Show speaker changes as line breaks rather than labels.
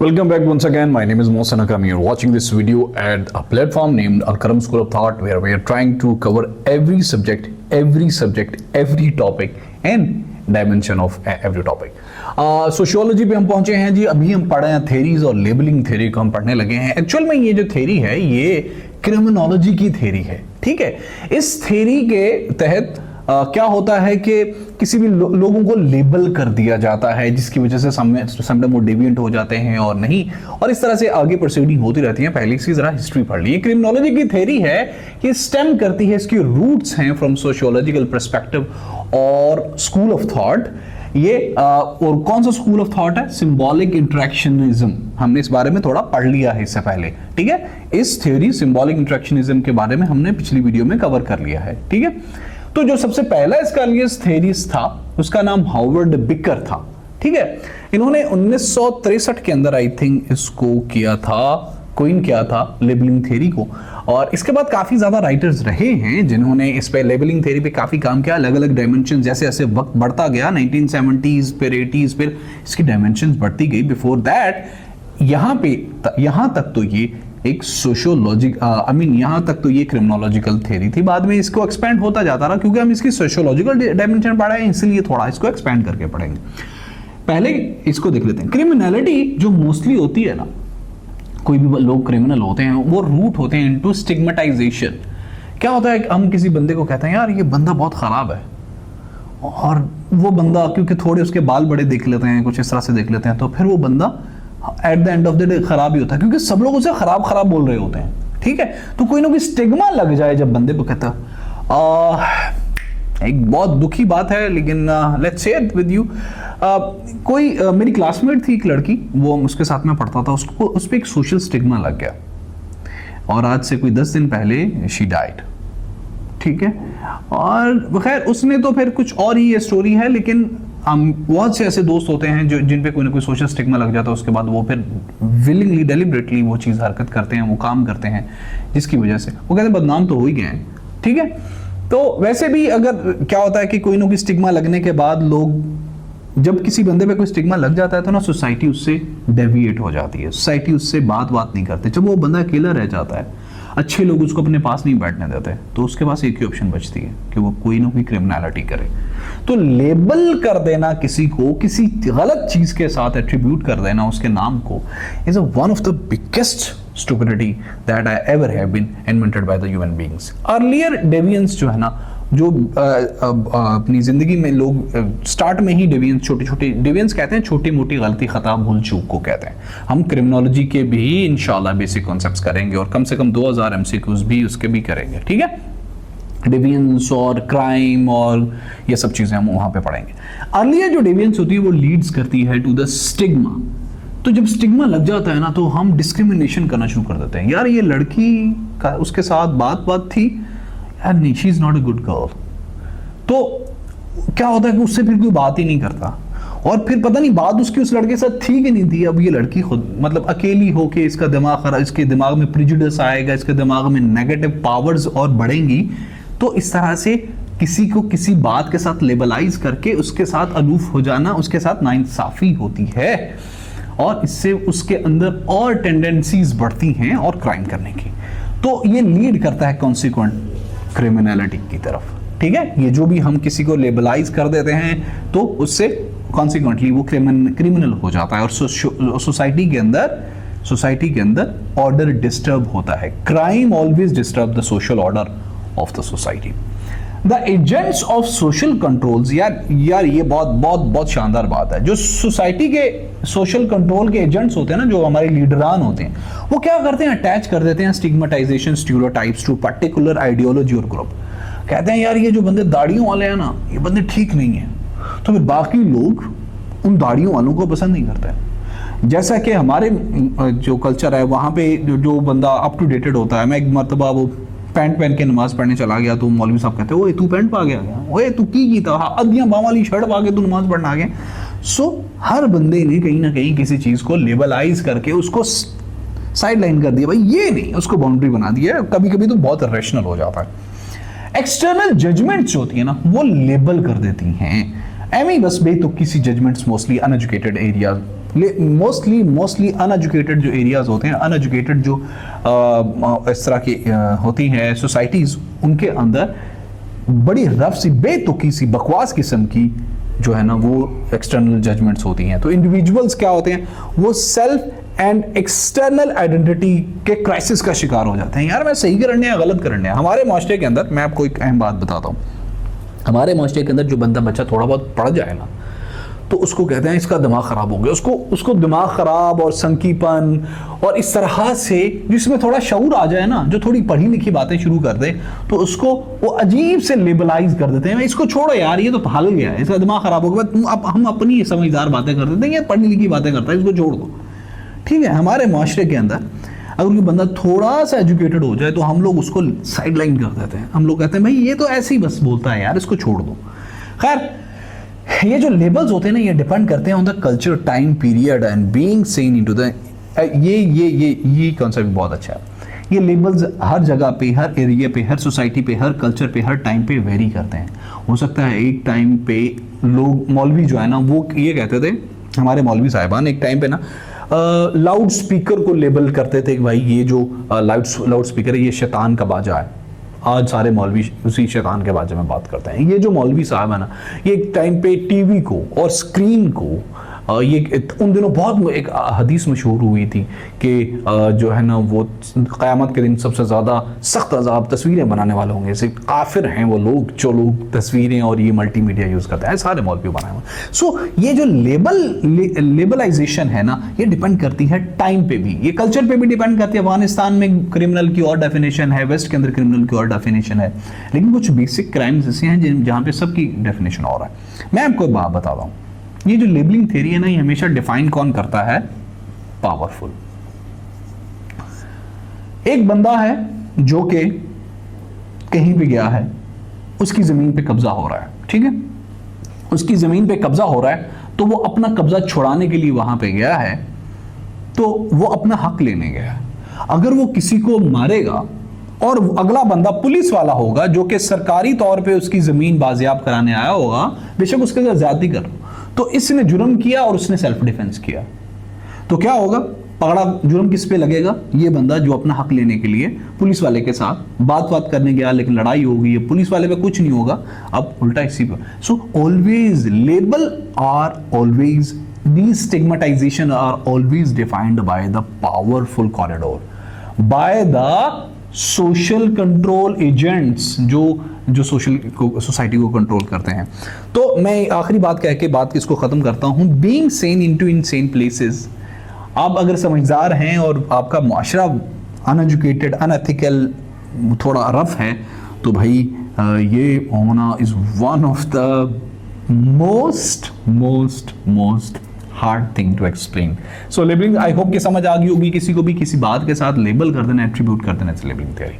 Welcome back once again. My name is Mohsen Akram. You're watching this video at a platform named Al Karam School of Thought, where we are trying to cover every subject, every topic, and dimension of every topic. Sociology पे हम पहुंचे हैं जी. अभी हम पढ़ रहे हैं theories और लेबलिंग थेरी को हम पढ़ने लगे हैं. एक्चुअल में ये जो थेरी है ये क्रिमिनोलॉजी की थेरी है. ठीक है. इस थेरी के तहत क्या होता है कि किसी भी लोगों को लेबल कर दिया जाता है, जिसकी वजह से समटाइम वो डेविएंट हो जाते हैं और नहीं, और इस तरह से आगे प्रोसीडिंग होती रहती है. पहले इसकी जरा हिस्ट्री पढ़ ली. क्रिमिनोलॉजी की थ्योरी है कि स्टेम करती है, इसकी रूट्स हैं फ्रॉम सोशियोलॉजिकल पर्सपेक्टिव और स्कूल ऑफ थॉट. ये और कौन सा स्कूल ऑफ थॉट है? Symbolic interactionism. हमने इस बारे में थोड़ा पढ़ लिया है इससे पहले. ठीक है. इस थ्योरी सिंबॉलिक इंटरेक्शनिज्म के बारे में हमने पिछली वीडियो में कवर कर लिया है. ठीक है. तो जो सबसे पहला इसका थेरिस्ट था उसका नाम हार्वर्ड बिकर था. ठीक है. इन्होंने 1963 के अंदर आई थिंक इसको किया था, कोइन किया था लेबलिंग थ्योरी को. और इसके बाद काफी ज्यादा राइटर्स रहे हैं जिन्होंने इस पे लेबलिंग थ्योरी पे काफी काम किया. अलग अलग डायमेंशन जैसे जैसे वक्त बढ़ता गया 1970s फिर 80s फिर इसकी डायमेंशंस बढ़ती गई. बिफोर दैट यहां तक तो ये एक सोशियोलॉजिक यहां तक तो ये क्रिमिनोलॉजिकल थ्योरी थी. बाद में इसको एक्सपेंड होता जाता रहा क्योंकि हम इसकी सोशियोलॉजिकल डायमेंशन पढ़ा है, इसलिए थोड़ा इसको एक्सपेंड करके पढ़ेंगे. पहले इसको देख लेते हैं. क्रिमिनलिटी जो मोस्टली होती है ना, कोई भी लोग क्रिमिनल होते हैं वो रूट होते हैं इनटू स्टिग्मेटाइजेशन. क्या होता है, हम किसी बंदे को कहते हैं यार ये बंदा बहुत खराब है, और वो बंदा क्योंकि थोड़े उसके बाल बड़े देख लेते हैं, कुछ इस तरह से देख लेते हैं, तो फिर वो बंदा at the end of the day खराब ही होता है क्योंकि सब लोग उसे खराब बोल रहे होते हैं. ठीक है. तो कोई ना कोई स्टिग्मा लग जाए जब बंदे को कहता एक बहुत दुखी बात है, लेकिन let's say it with you. कोई मेरी क्लासमेट थी एक लड़की, वो उसके साथ में पढ़ता था, उसको उस पर एक सोशल स्टिग्मा लग गया और आज से कोई 10 दिन पहले शी डाइड. ठीक है. और खैर उसने तो फिर कुछ और ही ये स्टोरी है, लेकिन बहुत से ऐसे दोस्त होते हैं जो जिन पे कोई ना कोई सोशल स्टिग्मा लग जाता है, उसके बाद वो फिर विलिंगली डेलिबरेटली वो चीज़ हरकत करते हैं, वो काम करते हैं, जिसकी वजह से वो कहते हैं बदनाम तो हो ही गए हैं. ठीक है. तो वैसे भी अगर क्या होता है कि कोई ना कोई स्टिग्मा लगने के बाद लोग, जब किसी बंदे पे कोई स्टिग्मा लग जाता है तो ना सोसाइटी उससे डेविएट हो जाती है, सोसाइटी उससे बात नहीं करते. जब वो बंदा अकेला रह जाता है, अच्छे लोग उसको अपने पास नहीं बैठने देते, तो उसके पास एक ही ऑप्शन बचती है कि वो कोई ना कोई क्रिमिनलिटी करे. तो लेबल कर देना किसी को, किसी गलत चीज के साथ एट्रीब्यूट कर देना उसके नाम को, is one of the biggest stupidity that I ever have been invented by the human beings. Earlier deviance जो है ना, जो अपनी जिंदगी में लोग स्टार्ट में ही डेविएंस, छोटे डेविएंस कहते हैं, छोटी मोटी गलती खता भूल चूक को कहते हैं. हम क्रिमिनोलॉजी के भी इंशाल्लाह बेसिक कॉन्सेप्ट्स करेंगे और कम से कम 2000 MCQs भी उसके भी करेंगे. ठीक है. डेविएंस और क्राइम और ये सब चीजें हम वहां पे पढ़ेंगे. अर्लियर जो डेविएंस होती है वो लीड्स करती है टू द स्टिग्मा. तो जब स्टिग्मा लग जाता है ना, तो हम डिस्क्रिमिनेशन करना शुरू कर देते हैं. यार ये लड़की का उसके साथ बात थी यार, नहीं, she is not a good girl. तो क्या होता है कि उससे फिर कोई बात ही नहीं करता, और फिर पता नहीं बात उसकी उस लड़के के साथ थी कि नहीं थी. अब ये लड़की खुद मतलब अकेली होके इसका दिमाग खराब, इसके दिमाग में प्रिजुडिस आएगा, इसके दिमाग में नेगेटिव पावर्स और बढ़ेंगी. तो इस तरह से किसी को किसी बात के साथ लेबलाइज करके उसके साथ अलूफ हो जाना, उसके साथ नाइंसाफी होती है, और इससे उसके अंदर और टेंडेंसीज बढ़ती हैं और क्राइम करने की. तो ये लीड करता है कॉन्सिक्वेंट क्रिमिनलिटी की तरफ. ठीक है. ये जो भी हम किसी को लेबलाइज कर देते हैं तो उससे कॉन्सिक्वेंटली वो क्रिमिनल हो जाता है, और सोसाइटी के अंदर ऑर्डर डिस्टर्ब होता है. Crime always disturb the social order of the society. The agents of social controls. यार ये बहुत शानदार बात है. जो सोसाइटी के सोशल कंट्रोल के एजेंट्स होते हैं ना, जो हमारे लीडरान होते हैं, वो क्या करते हैं, अटैच कर देते हैं stigmatisation, stereotypes to particular ideology और ग्रुप. कहते हैं यार ये जो बंदे दाढ़ियों वाले हैं ना, ये बंदे ठीक नहीं है, तो फिर बाकी लोग उन दाढ़ियों वालों को पसंद नहीं करते. जैसा कि हमारे जो कल्चर है वहाँ पे जो बंदा अप टू डेटेड होता है, मैं एक मरतबा वो पैंट पहन के नमाज पढ़ने चला गया, तो मौलवी साहब कहते हैं ओए तू पैंट पा गया, ओए तू की था अदियां बाँ वाली शर्ट पा के तू नमाज पढ़ने आ गया. सो हर बंदे ने कहीं ना कहीं किसी चीज को लेबलाइज करके उसको साइड लाइन कर दिया, भाई ये नहीं, उसको बाउंड्री बना दिया. कभी कभी तो बहुत रैशनल हो जाता है. एक्सटर्नल जजमेंट्स होती है ना, वो लेबल कर देती हैं. बस बेतुकी सी judgements mostly uneducated area mostly uneducated जो एरियाज होते हैं, अनएजुकेटेड जो इस तरह की होती हैं सोसाइटीज, उनके अंदर बड़ी रफ सी बेतुकी सी बकवास किस्म की जो है ना वो एक्सटर्नल जजमेंट्स होती हैं। तो इंडिविजुअल्स क्या होते हैं, वो सेल्फ एंड एक्सटर्नल आइडेंटिटी के क्राइसिस का शिकार हो जाते हैं। यार मैं सही करने या गलत करने। हमारे माशरे के अंदर मैं आपको एक अहम बात बताता हूँ, हमारे माशरे के अंदर जो बच्चा थोड़ा बहुत पढ़ जाए ना, तो उसको कहते हैं इसका दिमाग खराब हो गया, उसको दिमाग खराब और संकीपन और इस तरह से जिसमें थोड़ा शऊर आ जाए ना, जो थोड़ी पढ़ी लिखी बातें शुरू कर दे, तो उसको वो अजीब से लेबलाइज कर देते हैं, इसको छोड़ो यार ये तो पागल गया है, इसका दिमाग खराब हो गया। हम अपनी समझदार बातें कर देते हैं, ये पढ़ी लिखी बातें करता है, इसको छोड़ दो। ठीक है, हमारे माशरे के अंदर अगर कोई बंदा थोड़ा सा एजुकेटेड हो जाए तो हम लोग उसको साइडलाइन कर देते हैं। हम लोग कहते हैं भाई ये तो ऐसे ही बस बोलता है यार, इसको छोड़ दो। खैर, ये जो लेबल्स होते हैं ना, ये डिपेंड करते हैं on the culture, time period and being seen into the ये कॉन्सेप्ट बहुत अच्छा है। ये लेबल्स हर जगह पे, हर एरिया पे, हर सोसाइटी पे, हर कल्चर पे, हर टाइम पे वेरी करते हैं। हो सकता है एक टाइम पे लोग, मौलवी जो है ना, वो ये कहते थे, हमारे मौलवी साहिबान एक टाइम पे ना लाउड स्पीकर को लेबल करते थे कि भाई ये जो लाउड स्पीकर है ये शैतान का बाजा है। आज सारे मौलवी उसी शैतान के बारे में बात करते हैं। ये जो मौलवी साहब है ना, ये एक टाइम पे टीवी को और स्क्रीन को ये उन दिनों बहुत एक हदीस मशहूर हुई थी कि जो है ना वो क़यामत के दिन सबसे ज़्यादा सख्त अजाब तस्वीरें बनाने वाले होंगे। जैसे काफिर हैं वो लोग जो लोग तस्वीरें और ये मल्टीमीडिया यूज़ करते हैं, सारे मौलवी बनाए हुए। सो ये जो लेबलाइजेशन है ना, ये डिपेंड करती है टाइम पे भी, ये कल्चर पे भी डिपेंड करती है। अफगानिस्तान में क्रिमिनल की और डेफिनेशन है, वेस्ट के अंदर क्रिमिनल की और डेफिनेशन है, लेकिन कुछ बेसिक क्राइम्स ऐसे हैं जहाँ पे सबकी डेफिनेशन और है। मैं आपको एक बात बता रहा हूँ, ये जो लेबलिंग थ्योरी है ना, ये हमेशा डिफाइन कौन करता है? पावरफुल। एक बंदा है जो कि कहीं पे गया है, उसकी जमीन पे कब्जा हो रहा है, ठीक है, उसकी जमीन पे कब्जा हो रहा है, तो वो अपना कब्जा छुड़ाने के लिए वहां पे गया है, तो वो अपना हक लेने गया है। अगर वो किसी को मारेगा और अगला बंदा पुलिस वाला होगा जो कि सरकारी तौर पे उसकी जमीन बाजियाब कराने आया होगा, बेशक उसके साथ ज्यादती कर, तो इसने जुर्म किया और उसने सेल्फ डिफेंस किया, तो क्या होगा? पकड़ा, जुर्म किस पे लगेगा? ये बंदा जो अपना हक लेने के लिए पुलिस वाले के साथ बात करने गया, लेकिन लड़ाई हो गई है, पुलिस वाले पे कुछ नहीं होगा, अब उल्टा इसी पे। So always label are always, the stigmatisation are always defined by the powerful corridor, by the social control agents जो सोसाइटी को कंट्रोल करते हैं। तो मैं आखिरी बात कह के बात इसको खत्म करता हूं। Being sane into insane places, आप अगर समझदार हैं और आपका मुआशरा अनएजुकेटेड, अनएथिकल, थोड़ा रफ है, तो भाई ये होना is one of the most hard thing to explain. So labelling, I hope कि समझ आ गई होगी किसी को भी, किसी बात के साथ लेबल कर देना, एट्रीब्यूट कर देना, इट्स लेबलिंग थ्योरी।